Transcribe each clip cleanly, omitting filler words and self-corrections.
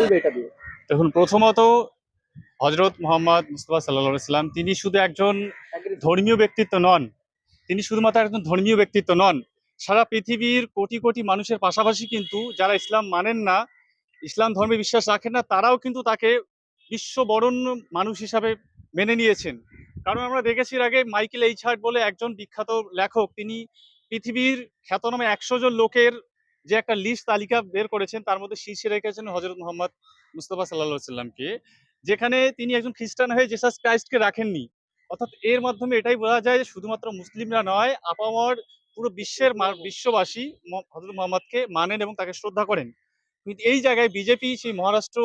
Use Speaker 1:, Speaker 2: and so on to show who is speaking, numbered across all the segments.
Speaker 1: বলবে এটা দিয়ে?
Speaker 2: দেখুন, প্রথমত হযরত মুহাম্মদ মুস্তাফা সাল্লাল্লাহু আলাইহি সাল্লাম তিনি শুধু একজন ধর্মীয় ব্যক্তিত্ব নন। তিনি শুধুমাত্র একজন ধর্মীয় ব্যক্তিত্ব নন। সারা পৃথিবীর কোটি কোটি মানুষের পাশাপাশি কিন্তু যারা ইসলাম মানেন না, ইসলাম ধর্মে বিশ্বাস রাখেন না, তারাও কিন্তু তাকে বিশ্ব বরেণ্য মানুষ হিসাবে মেনে নিয়েছেন। কারণ আমরা দেখেছি এর আগে মাইকেল এইচ হার্ট বলে একজন বিখ্যাত লেখক, তিনি পৃথিবীর খ্যাতনামা 100 জন লোকের যে একটা লিস্ট তালিকা বের করেছেন, তার মধ্যে শীর্ষে রেখেছেন হযরত মুহাম্মদ মুস্তাফা সাল্লাল্লাহু আলাইহি সাল্লামকে, যেখানে তিনি একজন খ্রিস্টান হয়ে জিসাস ক্রাইস্টকে রাখেননি। অর্থাৎ এর মাধ্যমে এটাই বোঝা যায় যে শুধুমাত্র মুসলিমরা নয়, আপামর পুরো বিশ্ববাসী হযরত মুহাম্মদকে মানেন এবং তাকে শ্রদ্ধা করেন। কিন্তু এই জায়গায় বিজেপি সেই মহারাষ্ট্র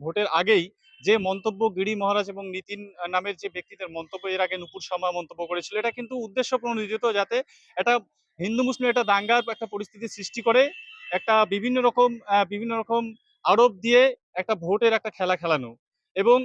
Speaker 2: ভোটের আগেই যে মন্তব্য গিরি মহারাজ এবং নীতিন নামের যে ব্যক্তিদের মন্তব্য এর আগে নুপুর শর্মা মন্তব্য করেছিল, এটা কিন্তু উদ্দেশ্য প্রণোদিত, যাতে একটা হিন্দু মুসলিম একটা দাঙ্গার একটা পরিস্থিতি সৃষ্টি করে একটা বিভিন্ন রকম আরোপ দিয়ে একটা ভোটের একটা খেলা খেলানো। এবং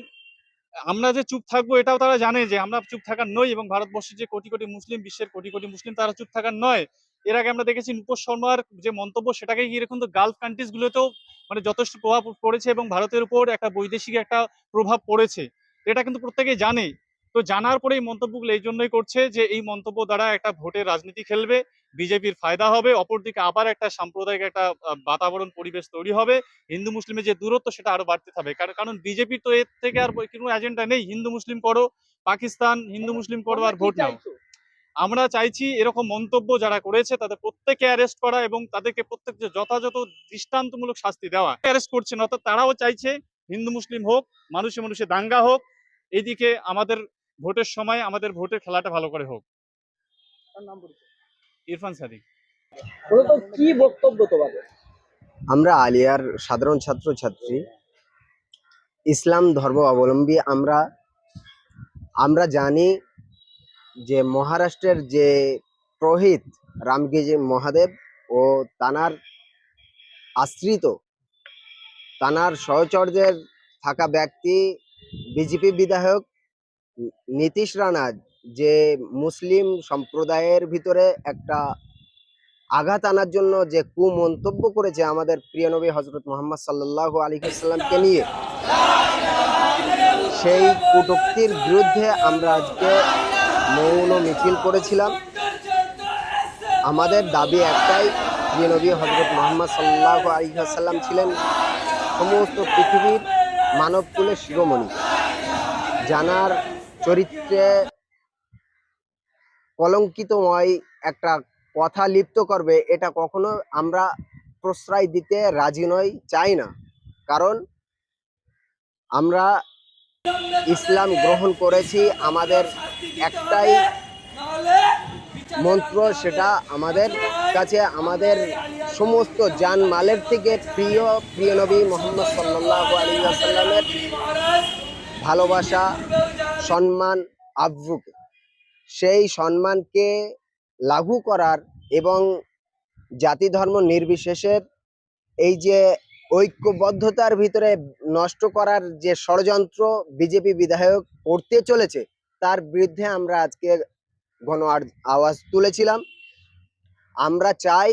Speaker 2: আমরা যে চুপ থাকবো এটাও তারা জানে যে আমরা চুপ থাকার নই, এবং ভারতবর্ষের যে কোটি কোটি মুসলিম, বিশ্বের কোটি কোটি মুসলিম, তারা চুপ থাকার নয়। এর আগে আমরা দেখেছি নুপুর শর্মার যে মন্তব্য, সেটাকে ঘিরে কিন্তু গালফ কান্ট্রিজ গুলোতেও মানে যথেষ্ট প্রভাব পড়েছে এবং ভারতের উপর একটা বৈদেশিক একটা প্রভাব পড়েছে। এটা কিন্তু প্রত্যেকেই জানে। তো জানার পরে এই মন্তব্যগুলো এই জন্যই করছে যে এই মন্তব্য দ্বারা একটা ভোটের রাজনীতি খেলবে, বিজেপির ফায়দা হবে, অপরদিকে আবার একটা সাম্প্রদায়িক একটা বাতাবরণ পরিবেশ তৈরি হবে, হিন্দু মুসলিমের যে দূরত্ব সেটা আরো বাড়তে থাকবে। কারণ বিজেপির তো এর থেকে আর কোনো এজেন্ডা নেই, হিন্দু মুসলিম করো, পাকিস্তান হিন্দু মুসলিম করো আর ভোট নাও। আমরা চাইছি এরকম মন্তব্য যারা করেছে তাদের প্রত্যেককে অ্যারেস্ট করা এবং তাদেরকে প্রত্যেককে যথাযথ দৃষ্টান্তমূলক শাস্তি দেওয়া। অ্যারেস্ট করছে না, অর্থাৎ তারাও চাইছে হিন্দু মুসলিম হোক, মানুষে মানুষে দাঙ্গা হোক, এইদিকে আমাদের ভোটের সময় আমাদের ভোটের খেলাটা ভালো করে হোক। ইরফান সাদিক।
Speaker 1: কি বক্তব্য তোমাদের?
Speaker 3: আমরা আলিয়ার সাধারণ ছাত্রছাত্রী, ইসলাম ধর্ম অবলম্বী। আমরা জানি যে মহারাষ্ট্রের যে প্রহিত রামগিজি মহাদেব ও তানার আশ্রিত, তানার সহচর্যের থাকা ব্যক্তি বিজেপি বিধায়ক নীতিশ রানা যে মুসলিম সম্প্রদায়ের ভিতরে একটা আঘাত আনার জন্য যে কুমন্তব্য করেছে আমাদের প্রিয় নবী হযরত মুহাম্মদ সাল্লাল্লাহু আলাইহি ওয়াসাল্লামকে নিয়ে, সেই কটূক্তির বিরুদ্ধে আমরা আজকে মৌন মিছিল করেছিলাম। আমাদের দাবি একটাই, প্রিয় নবী হযরত মুহাম্মদ সাল্লাল্লাহু আলাইহি ওয়াসাল্লাম ছিলেন সমস্ত পৃথিবীর মানবকুলের শিরোমণি। জানার চরিত্রে কলঙ্কিতময় একটা কথা লিপ্ত করবে, এটা কখনো আমরা প্রশ্রয় দিতে রাজি নই, চাই না। কারণ আমরা ইসলাম গ্রহণ করেছি, আমাদের একটাই মন্ত্র, সেটা আমাদের কাছে আমাদের সমস্ত জানমালের থেকে প্রিয় নবী মুহাম্মদ সাল্লাল্লাহু আলাইহি ওয়াসাল্লামের ভালোবাসা, সম্মান, আব্রুকে, সেই সম্মানকে লাঘু করার এবং জাতি ধর্ম নির্বিশেষে এই যে ঐক্যবদ্ধতার ভিতরে নষ্ট করার যে ষড়যন্ত্র বিজেপি বিধায়ক করতে চলেছে, তার বিরুদ্ধে আমরা আজকে গণ আওয়াজ তুলেছিলাম। আমরা চাই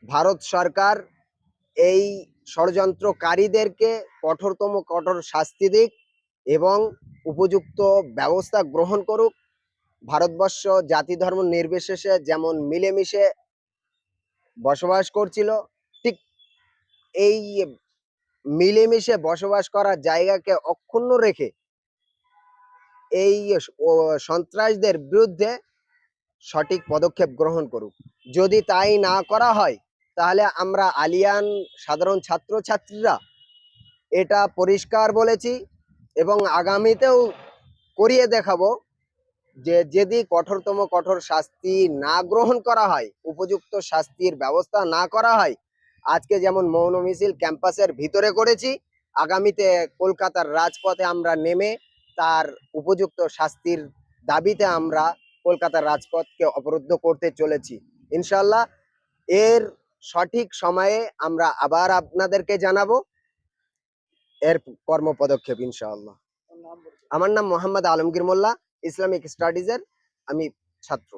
Speaker 3: ভারত সরকার এই ষড়যন্ত্রকারীদেরকে কঠোরতম কঠোর শাস্তি দিক এবং উপযুক্ত ব্যবস্থা গ্রহণ করুক। ভারতবর্ষ জাতি ধর্ম নির্বিশেষে যেমন মিলেমিশে বসবাস করছিল, ঠিক এই মিলেমিশে বসবাস করার জায়গাকে অক্ষুণ্ণ রেখে এই সন্ত্রাসদের বিরুদ্ধে সঠিক পদক্ষেপ গ্রহণ করুক। যদি তাই না করা হয়, তাহলে আমরা আলিয়ান সাধারণ ছাত্রছাত্রীরা এটা পরিষ্কার বলেছি এবং আগামীতেও করিয়ে দেখাবো যে যদি কঠোরতম কঠোর শাস্তি না গ্রহণ করা হয়, উপযুক্ত শাস্তির ব্যবস্থা না করা হয়, আজকে যেমন মৌন মিছিল ক্যাম্পাসের ভিতরে করেছি, আগামীতে কলকাতার রাজপথে আমরা নেমে তার উপযুক্ত শাস্তির দাবিতে আমরা কলকাতার রাজপথকে অবরুদ্ধ করতে চলেছি। ইনশাল্লাহ এর সঠিক সময়ে আমরা আবার আপনাদেরকে জানাবো এর কর্ম পদক্ষেপ ইনশাআল্লাহ। আমার নাম মোহাম্মদ আলমগীর মোল্লা, ইসলামিক স্টাডিজের আমি ছাত্র।